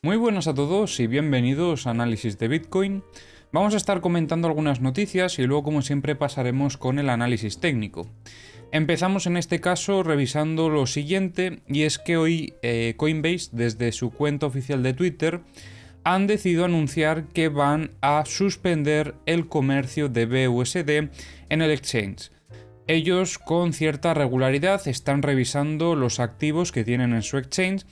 Muy buenas a todos y bienvenidos a Análisis de Bitcoin. Vamos a estar comentando algunas noticias y luego, como siempre, pasaremos con el análisis técnico. Empezamos en este caso revisando lo siguiente, y es que hoy Coinbase, desde su cuenta oficial de Twitter, han decidido anunciar que van a suspender el comercio de BUSD en el exchange. Ellos con cierta regularidad están revisando los activos que tienen en su exchange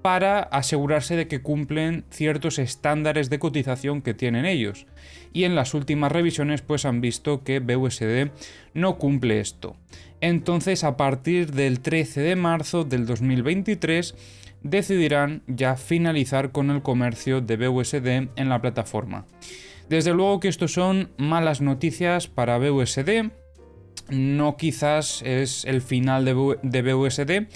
para asegurarse de que cumplen ciertos estándares de cotización que tienen ellos. Y en las últimas revisiones pues han visto que BUSD no cumple esto. Entonces, a partir del 13 de marzo del 2023 decidirán ya finalizar con el comercio de BUSD en la plataforma. Desde luego que esto son malas noticias para BUSD. No quizás es el final de BUSD,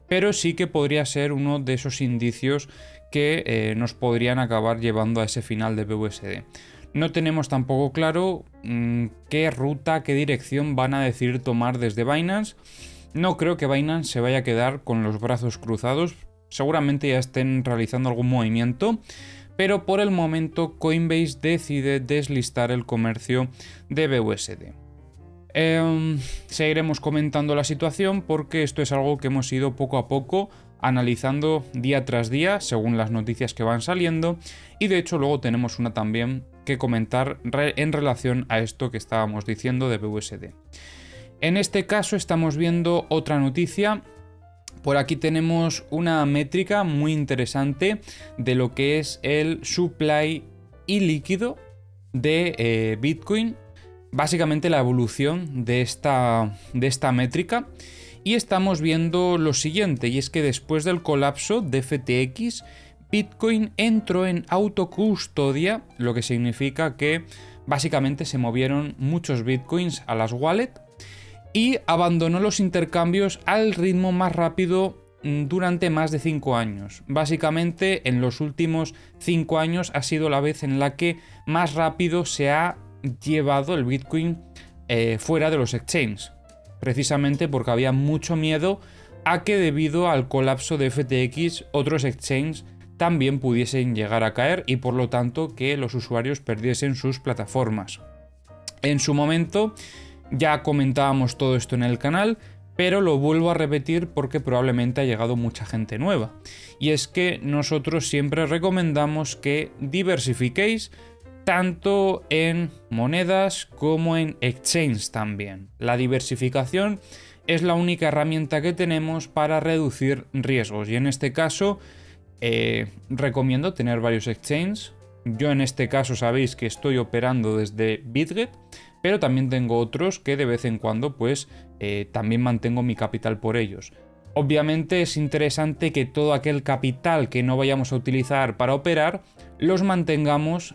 pero sí que podría ser uno de esos indicios que nos podrían acabar llevando a ese final de BUSD. No tenemos tampoco claro qué ruta, qué dirección van a decidir tomar desde Binance. No creo que Binance se vaya a quedar con los brazos cruzados. Seguramente ya estén realizando algún movimiento, pero por el momento Coinbase decide deslistar el comercio de BUSD. Seguiremos comentando la situación porque esto es algo que hemos ido poco a poco analizando día tras día según las noticias que van saliendo, y de hecho luego tenemos una también que comentar en relación a esto que estábamos diciendo de BUSD. En este caso estamos viendo otra noticia. Por aquí tenemos una métrica muy interesante de lo que es el supply ilíquido de Bitcoin. Básicamente la evolución de esta métrica, y estamos viendo lo siguiente, y es que después del colapso de FTX, Bitcoin entró en autocustodia, lo que significa que básicamente se movieron muchos Bitcoins a las wallets y abandonó los intercambios al ritmo más rápido durante más de 5 años. Básicamente en los últimos 5 años ha sido la vez en la que más rápido se ha llevado el Bitcoin fuera de los exchanges, precisamente porque había mucho miedo a que debido al colapso de FTX otros exchanges también pudiesen llegar a caer y por lo tanto que los usuarios perdiesen sus plataformas. En su momento ya comentábamos todo esto en el canal, pero lo vuelvo a repetir porque probablemente ha llegado mucha gente nueva, y es que nosotros siempre recomendamos que diversifiquéis tanto en monedas como en exchange también. La diversificación es la única herramienta que tenemos para reducir riesgos, y en este caso recomiendo tener varios exchanges. Yo en este caso sabéis que estoy operando desde BitGet, pero también tengo otros que de vez en cuando pues también mantengo mi capital por ellos. Obviamente es interesante que todo aquel capital que no vayamos a utilizar para operar los mantengamos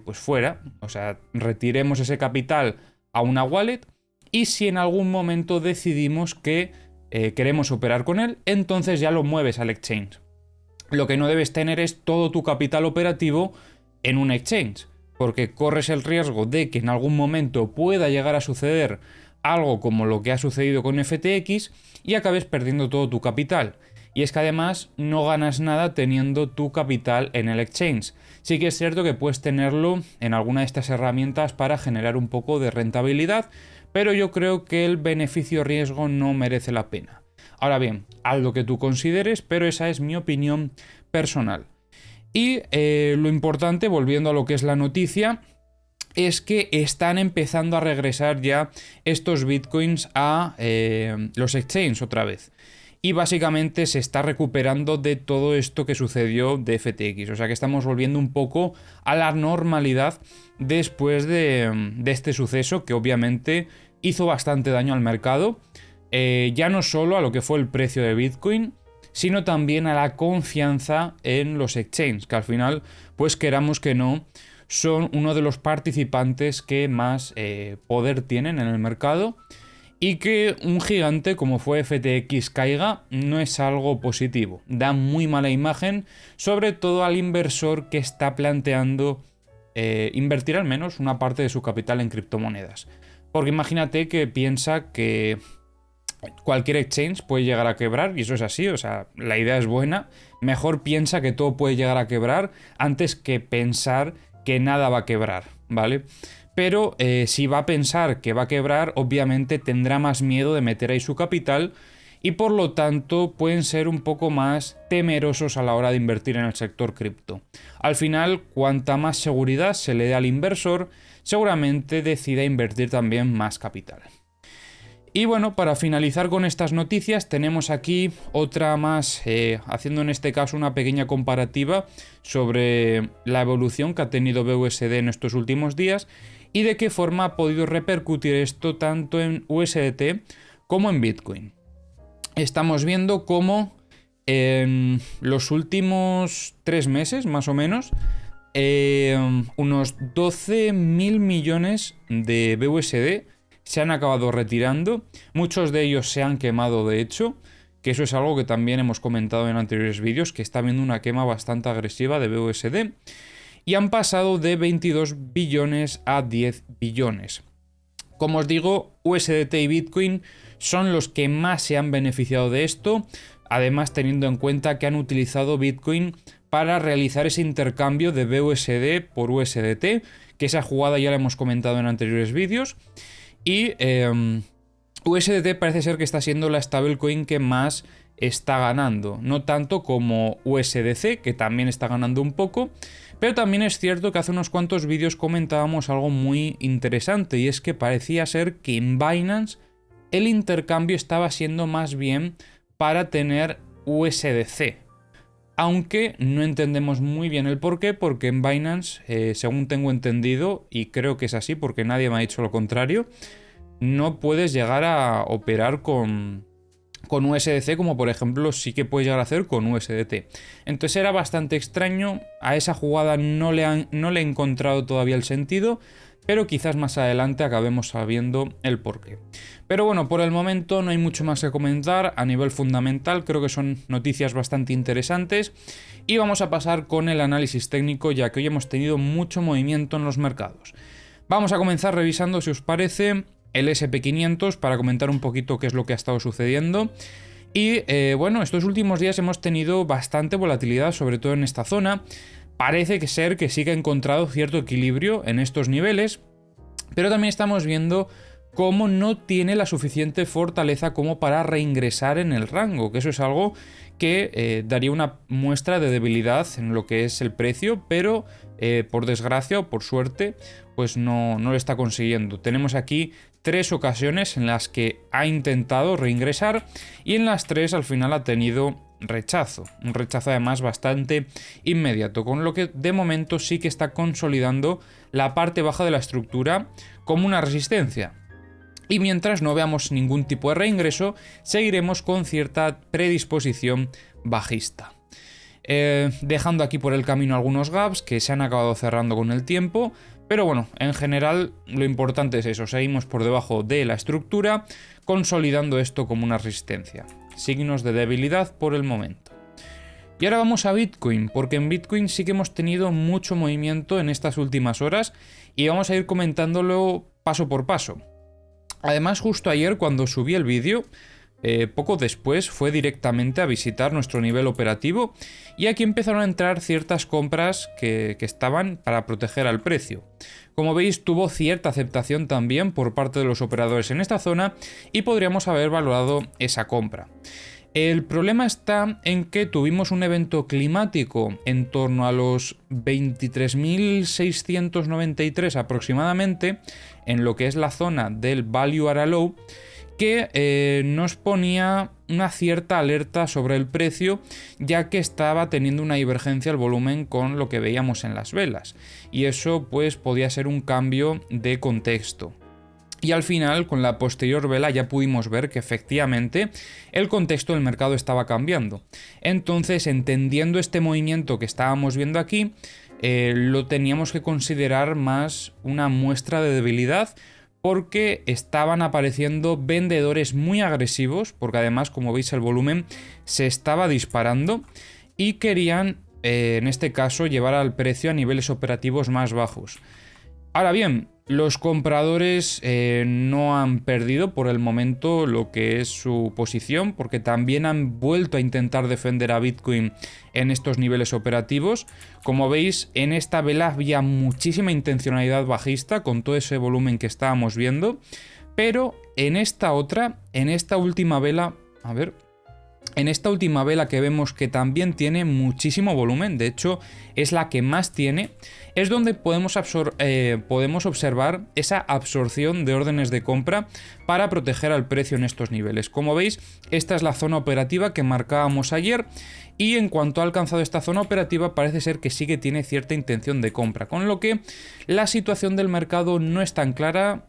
pues fuera, o sea, retiremos ese capital a una wallet, y si en algún momento decidimos que queremos operar con él, entonces ya lo mueves al exchange. Lo que no debes tener es todo tu capital operativo en un exchange, porque corres el riesgo de que en algún momento pueda llegar a suceder algo como lo que ha sucedido con FTX y acabes perdiendo todo tu capital. Y es que además no ganas nada teniendo tu capital en el exchange. Sí que es cierto que puedes tenerlo en alguna de estas herramientas para generar un poco de rentabilidad, pero yo creo que el beneficio-riesgo no merece la pena. Ahora bien, haz lo que tú consideres, pero esa es mi opinión personal. Y lo importante, volviendo a lo que es la noticia, es que están empezando a regresar ya estos bitcoins a los exchanges otra vez. Y básicamente se está recuperando de todo esto que sucedió de FTX. O sea que estamos volviendo un poco a la normalidad después de este suceso que obviamente hizo bastante daño al mercado. Ya no solo a lo que fue el precio de Bitcoin, sino también a la confianza en los exchanges, que al final, pues queramos que no, son uno de los participantes que más poder tienen en el mercado, y que un gigante como fue FTX caiga no es algo positivo, da muy mala imagen, sobre todo al inversor que está planteando invertir al menos una parte de su capital en criptomonedas. Porque imagínate que piensa que cualquier exchange puede llegar a quebrar y eso es así, o sea, la idea es buena. Mejor piensa que todo puede llegar a quebrar antes que pensar que nada va a quebrar, ¿vale? Pero si va a pensar que va a quebrar, obviamente tendrá más miedo de meter ahí su capital y por lo tanto pueden ser un poco más temerosos a la hora de invertir en el sector cripto. Al final, cuanta más seguridad se le dé al inversor, seguramente decida invertir también más capital. Y bueno, para finalizar con estas noticias tenemos aquí otra más, haciendo en este caso una pequeña comparativa sobre la evolución que ha tenido BUSD en estos últimos días y de qué forma ha podido repercutir esto tanto en USDT como en Bitcoin. Estamos viendo cómo en los últimos 3 meses, más o menos, unos 12.000 millones de BUSD se han acabado retirando. Muchos de ellos se han quemado, de hecho, que eso es algo que también hemos comentado en anteriores vídeos, que está habiendo una quema bastante agresiva de BUSD. Y han pasado de 22 billones a 10 billones. Como os digo, USDT y Bitcoin son los que más se han beneficiado de esto, además teniendo en cuenta que han utilizado Bitcoin para realizar ese intercambio de BUSD por USDT, que esa jugada ya la hemos comentado en anteriores vídeos. Y USDT parece ser que está siendo la stablecoin que más está ganando. No tanto como USDC, que también está ganando un poco. Pero también es cierto que hace unos cuantos vídeos comentábamos algo muy interesante. Y es que parecía ser que en Binance el intercambio estaba siendo más bien para tener USDC. Aunque no entendemos muy bien el porqué, porque en Binance, según tengo entendido, y creo que es así porque nadie me ha dicho lo contrario, no puedes llegar a operar con USDC como por ejemplo sí que puedes llegar a hacer con USDT. Entonces era bastante extraño, a esa jugada no le he encontrado todavía el sentido, pero quizás más adelante acabemos sabiendo el porqué. Pero bueno, por el momento no hay mucho más que comentar a nivel fundamental, creo que son noticias bastante interesantes y vamos a pasar con el análisis técnico ya que hoy hemos tenido mucho movimiento en los mercados. Vamos a comenzar revisando, si os parece, el SP500 para comentar un poquito qué es lo que ha estado sucediendo. Y bueno, estos últimos días hemos tenido bastante volatilidad, sobre todo en esta zona. Parece ser que sí que ha encontrado cierto equilibrio en estos niveles, pero también estamos viendo cómo no tiene la suficiente fortaleza como para reingresar en el rango, que eso es algo que daría una muestra de debilidad en lo que es el precio, pero por desgracia o por suerte, pues no lo está consiguiendo. Tenemos aquí 3 ocasiones en las que ha intentado reingresar y en las 3 al final ha tenido rechazo, un rechazo además bastante inmediato, con lo que de momento sí que está consolidando la parte baja de la estructura como una resistencia. Y mientras no veamos ningún tipo de reingreso, seguiremos con cierta predisposición bajista. Dejando aquí por el camino algunos gaps que se han acabado cerrando con el tiempo, pero bueno, en general lo importante es eso, seguimos por debajo de la estructura, consolidando esto como una resistencia. Signos de debilidad por el momento. Y ahora vamos a Bitcoin, porque en Bitcoin sí que hemos tenido mucho movimiento en estas últimas horas y vamos a ir comentándolo paso por paso. Además, justo ayer cuando subí el vídeo, poco después fue directamente a visitar nuestro nivel operativo y aquí empezaron a entrar ciertas compras que estaban para proteger al precio. Como veis, tuvo cierta aceptación también por parte de los operadores en esta zona y podríamos haber valorado esa compra. El problema está en que tuvimos un evento climático en torno a los 23.693 aproximadamente en lo que es la zona del Value at a Low, que nos ponía una cierta alerta sobre el precio, ya que estaba teniendo una divergencia al volumen con lo que veíamos en las velas, y eso pues podía ser un cambio de contexto. Y al final, con la posterior vela, ya pudimos ver que efectivamente el contexto del mercado estaba cambiando. Entonces, entendiendo este movimiento que estábamos viendo aquí, lo teníamos que considerar más una muestra de debilidad, porque estaban apareciendo vendedores muy agresivos, porque además, como veis, el volumen se estaba disparando y querían, en este caso, llevar al precio a niveles operativos más bajos. Ahora bien, Los compradores no han perdido por el momento lo que es su posición, porque también han vuelto a intentar defender a Bitcoin en estos niveles operativos. Como veis, en esta vela había muchísima intencionalidad bajista con todo ese volumen que estábamos viendo, pero en esta última vela, a ver, en esta última vela que vemos que también tiene muchísimo volumen, de hecho es la que más tiene, es donde podemos observar esa absorción de órdenes de compra para proteger al precio en estos niveles. Como veis, esta es la zona operativa que marcábamos ayer y en cuanto ha alcanzado esta zona operativa parece ser que sí que tiene cierta intención de compra, con lo que la situación del mercado no es tan clara.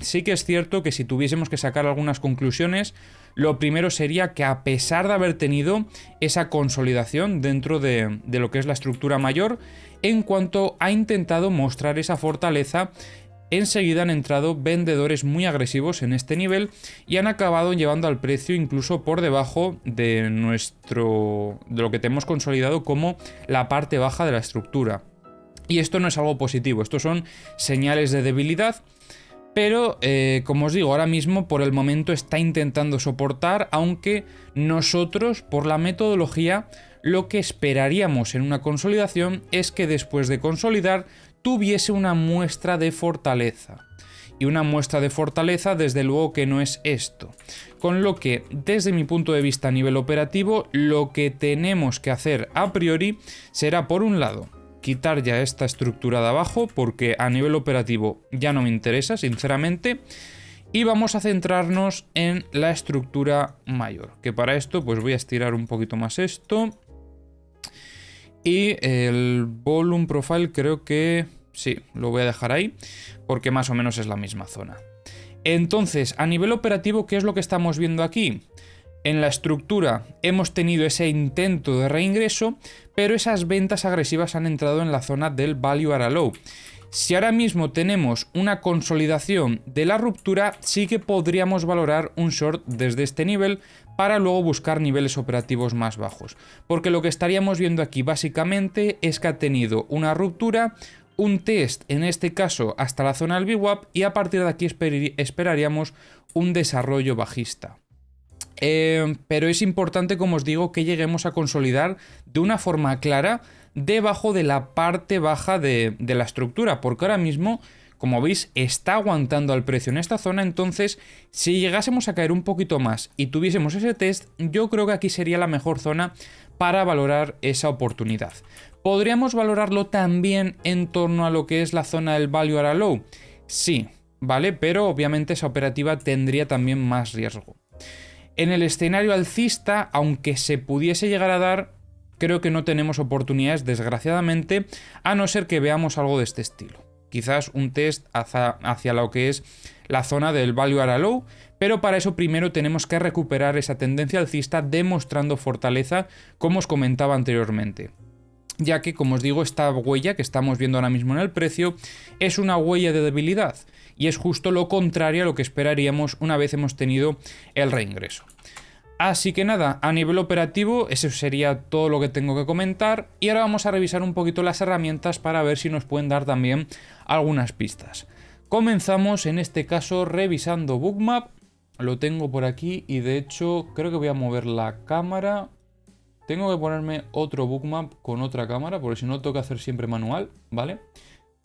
Sí que es cierto que si tuviésemos que sacar algunas conclusiones, lo primero sería que a pesar de haber tenido esa consolidación dentro de lo que es la estructura mayor, en cuanto ha intentado mostrar esa fortaleza, enseguida han entrado vendedores muy agresivos en este nivel y han acabado llevando al precio incluso por debajo de lo que tenemos consolidado como la parte baja de la estructura. Y esto no es algo positivo, estos son señales de debilidad. Pero, como os digo, ahora mismo por el momento está intentando soportar, aunque nosotros, por la metodología, lo que esperaríamos en una consolidación es que después de consolidar tuviese una muestra de fortaleza. Y una muestra de fortaleza, desde luego que no es esto. Con lo que, desde mi punto de vista a nivel operativo, lo que tenemos que hacer a priori será, por un lado, quitar ya esta estructura de abajo porque a nivel operativo ya no me interesa, sinceramente, y vamos a centrarnos en la estructura mayor, que para esto pues voy a estirar un poquito más esto y el volume profile creo que sí, lo voy a dejar ahí porque más o menos es la misma zona. Entonces, a nivel operativo, ¿qué es lo que estamos viendo aquí? En la estructura hemos tenido ese intento de reingreso, pero esas ventas agresivas han entrado en la zona del value at a low. Si ahora mismo tenemos una consolidación de la ruptura, sí que podríamos valorar un short desde este nivel para luego buscar niveles operativos más bajos. Porque lo que estaríamos viendo aquí básicamente es que ha tenido una ruptura, un test en este caso hasta la zona del VWAP y a partir de aquí esperaríamos un desarrollo bajista. Pero es importante, como os digo, que lleguemos a consolidar de una forma clara debajo de la parte baja de la estructura, porque ahora mismo, como veis, está aguantando al precio en esta zona. Entonces, si llegásemos a caer un poquito más y tuviésemos ese test, yo creo que aquí sería la mejor zona para valorar esa oportunidad. ¿Podríamos valorarlo también en torno a lo que es la zona del value at a low? Sí, ¿vale? Pero obviamente esa operativa tendría también más riesgo. En el escenario alcista, aunque se pudiese llegar a dar, creo que no tenemos oportunidades, desgraciadamente, a no ser que veamos algo de este estilo. Quizás un test hacia lo que es la zona del value at a low, pero para eso primero tenemos que recuperar esa tendencia alcista demostrando fortaleza, como os comentaba anteriormente. Ya que, como os digo, esta huella que estamos viendo ahora mismo en el precio es una huella de debilidad y es justo lo contrario a lo que esperaríamos una vez hemos tenido el reingreso. Así que nada, a nivel operativo eso sería todo lo que tengo que comentar y ahora vamos a revisar un poquito las herramientas para ver si nos pueden dar también algunas pistas. Comenzamos en este caso revisando Bookmap, lo tengo por aquí y de hecho creo que voy a mover la cámara. Tengo que ponerme otro Bookmap con otra cámara, porque si no tengo que hacer siempre manual, ¿vale?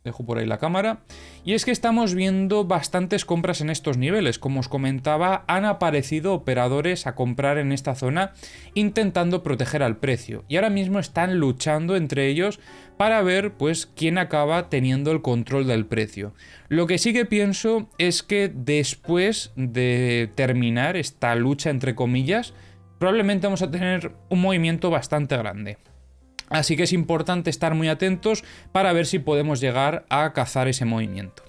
Dejo por ahí la cámara. Y es que estamos viendo bastantes compras en estos niveles. Como os comentaba, han aparecido operadores a comprar en esta zona intentando proteger al precio. Y ahora mismo están luchando entre ellos para ver, pues, quién acaba teniendo el control del precio. Lo que sí que pienso es que después de terminar esta lucha, entre comillas, probablemente vamos a tener un movimiento bastante grande. Así que es importante estar muy atentos para ver si podemos llegar a cazar ese movimiento.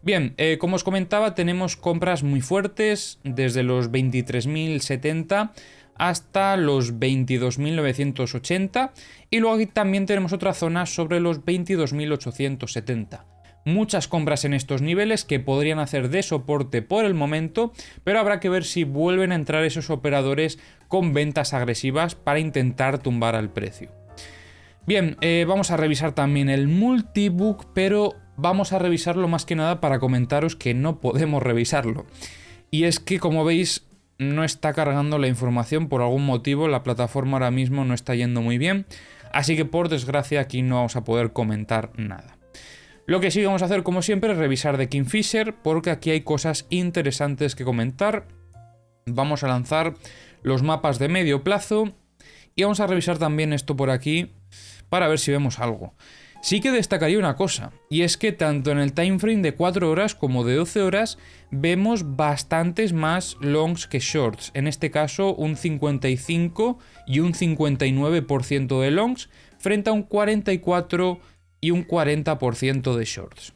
Bien, como os comentaba, tenemos compras muy fuertes desde los 23.070 hasta los 22.980 y luego aquí también tenemos otra zona sobre los 22.870. Muchas compras en estos niveles que podrían hacer de soporte por el momento, pero habrá que ver si vuelven a entrar esos operadores con ventas agresivas para intentar tumbar al precio. Bien, vamos a revisar también el multibook, pero vamos a revisarlo más que nada para comentaros que no podemos revisarlo. Y es que, como veis, no está cargando la información por algún motivo, la plataforma ahora mismo no está yendo muy bien, así que por desgracia aquí no vamos a poder comentar nada. Lo que sí vamos a hacer, como siempre, es revisar de Kingfisher, porque aquí hay cosas interesantes que comentar. Vamos a lanzar los mapas de medio plazo y vamos a revisar también esto por aquí para ver si vemos algo. Sí que destacaría una cosa, y es que tanto en el time frame de 4 horas como de 12 horas vemos bastantes más longs que shorts. En este caso un 55 y un 59% de longs frente a un 44 y un 40% de shorts.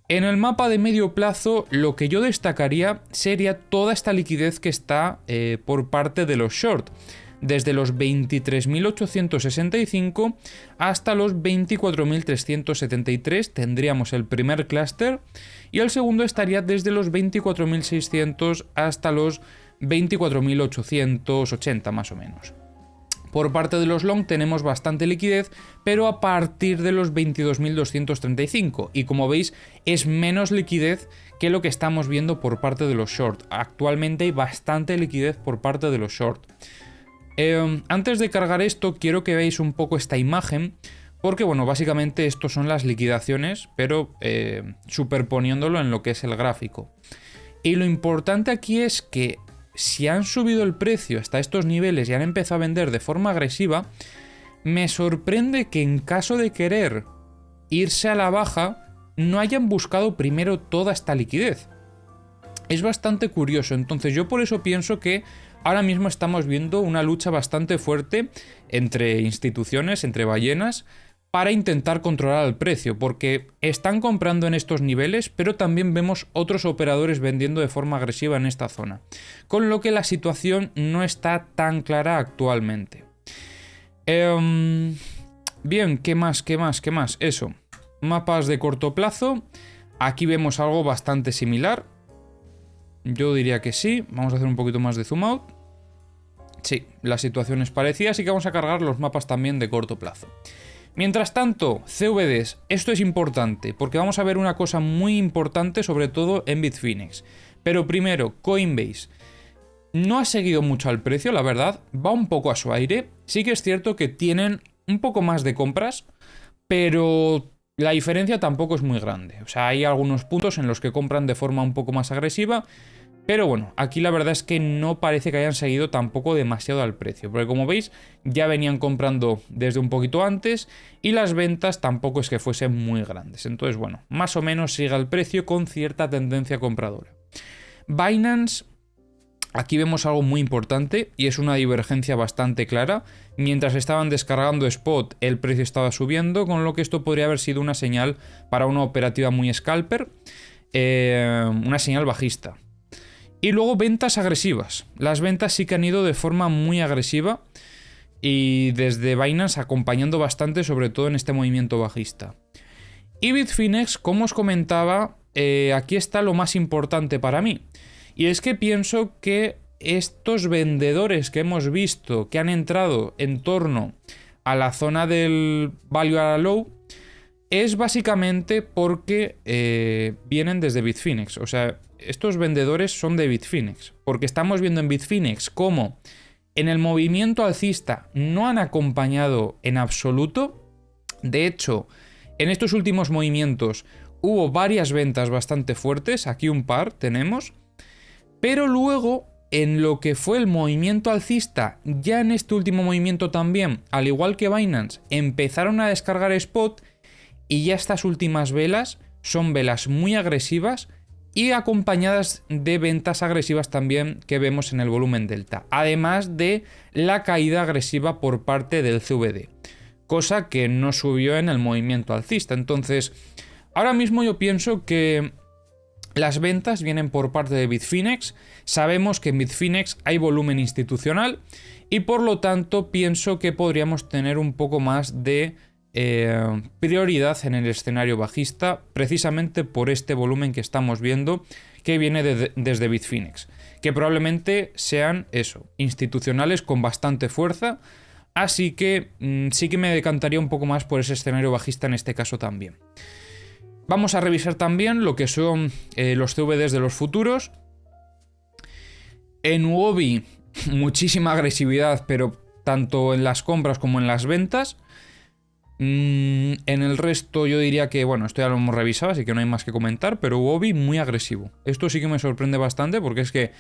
En el mapa de medio plazo lo que yo destacaría sería toda esta liquidez que está por parte de los short. Desde los 23.865 hasta los 24.373 tendríamos el primer clúster y el segundo estaría desde los 24.600 hasta los 24.880 más o menos. Por parte de los long tenemos bastante liquidez, pero a partir de los 22.235 y como veis es menos liquidez que lo que estamos viendo por parte de los short. Actualmente hay bastante liquidez por parte de los short. Antes de cargar esto quiero que veáis un poco esta imagen porque bueno, básicamente estos son las liquidaciones pero superponiéndolo en lo que es el gráfico. Y lo importante aquí es que si han subido el precio hasta estos niveles y han empezado a vender de forma agresiva, me sorprende que en caso de querer irse a la baja no hayan buscado primero toda esta liquidez. Es bastante curioso, entonces yo por eso pienso que ahora mismo estamos viendo una lucha bastante fuerte entre instituciones, entre ballenas, para intentar controlar el precio, porque están comprando en estos niveles, pero también vemos otros operadores vendiendo de forma agresiva en esta zona, con lo que la situación no está tan clara actualmente. Bien, ¿qué más? Eso, mapas de corto plazo, aquí vemos algo bastante similar. Yo diría que sí. Vamos a hacer un poquito más de zoom out. Sí, la situación es parecida, así que vamos a cargar los mapas también de corto plazo. Mientras tanto, CVDs, esto es importante, porque vamos a ver una cosa muy importante, sobre todo en Bitfinex. Pero primero, Coinbase. No ha seguido mucho al precio, la verdad, va un poco a su aire. Sí que es cierto que tienen un poco más de compras, pero la diferencia tampoco es muy grande. O sea, hay algunos puntos en los que compran de forma un poco más agresiva. Pero bueno, aquí la verdad es que no parece que hayan seguido tampoco demasiado al precio. Porque como veis, ya venían comprando desde un poquito antes y las ventas tampoco es que fuesen muy grandes. Entonces, bueno, más o menos sigue al precio con cierta tendencia compradora. Binance, aquí vemos algo muy importante y es una divergencia bastante clara. Mientras estaban descargando spot, el precio estaba subiendo, con lo que esto podría haber sido una señal para una operativa muy scalper, una señal bajista. Y luego ventas agresivas. Las ventas sí que han ido de forma muy agresiva y desde Binance acompañando bastante, sobre todo en este movimiento bajista. Y Bitfinex, como os comentaba, aquí está lo más importante para mí. Y es que pienso que estos vendedores que hemos visto que han entrado en torno a la zona del Value at a Low es básicamente porque vienen desde Bitfinex. O sea, estos vendedores son de Bitfinex, porque estamos viendo en Bitfinex cómo en el movimiento alcista no han acompañado en absoluto. De hecho, en estos últimos movimientos hubo varias ventas bastante fuertes, aquí un par tenemos, pero luego en lo que fue el movimiento alcista, ya en este último movimiento también, al igual que Binance, empezaron a descargar spot y ya estas últimas velas son velas muy agresivas y acompañadas de ventas agresivas también que vemos en el volumen delta, además de la caída agresiva por parte del CVD, cosa que no subió en el movimiento alcista. Entonces, ahora mismo yo pienso que las ventas vienen por parte de Bitfinex. Sabemos que en Bitfinex hay volumen institucional y por lo tanto pienso que podríamos tener un poco más de prioridad en el escenario bajista, precisamente por este volumen que estamos viendo que viene desde Bitfinex, que probablemente sean institucionales con bastante fuerza, así que sí que me decantaría un poco más por ese escenario bajista en este caso también. Vamos a revisar también lo que son los CVDs de los futuros. En Huobi, muchísima agresividad, pero tanto en las compras como en las ventas. En el resto yo diría que, bueno, esto ya lo hemos revisado, así que no hay más que comentar, pero Huobi muy agresivo. Esto sí que me sorprende bastante porque es que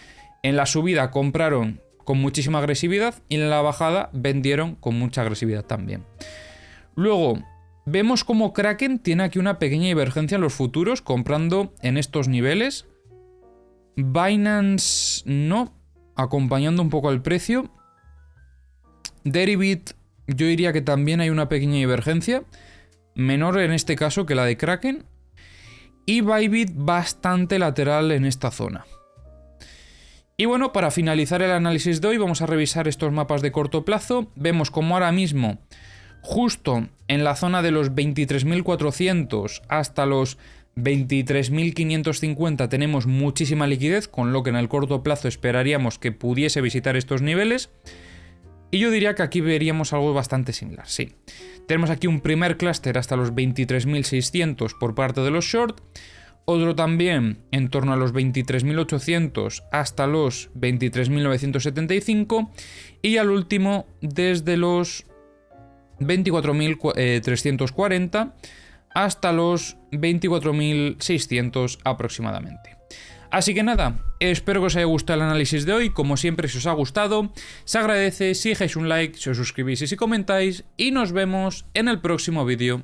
en la subida compraron con muchísima agresividad y en la bajada vendieron con mucha agresividad también. Luego, vemos como Kraken tiene aquí una pequeña divergencia en los futuros comprando en estos niveles. Binance no, acompañando un poco al precio. Deribit, yo diría que también hay una pequeña divergencia, menor en este caso que la de Kraken. Y Bybit bastante lateral en esta zona. Y bueno, para finalizar el análisis de hoy vamos a revisar estos mapas de corto plazo. Vemos como ahora mismo, justo en la zona de los 23.400 hasta los 23.550 tenemos muchísima liquidez, con lo que en el corto plazo esperaríamos que pudiese visitar estos niveles. Y yo diría que aquí veríamos algo bastante similar, sí. Tenemos aquí un primer clúster hasta los 23.600 por parte de los short, otro también en torno a los 23.800 hasta los 23.975 y al último desde los 24.340 hasta los 24.600 aproximadamente. Así que nada, espero que os haya gustado el análisis de hoy. Como siempre, si os ha gustado, se agradece si dejáis un like, si os suscribís y si comentáis. Y nos vemos en el próximo vídeo.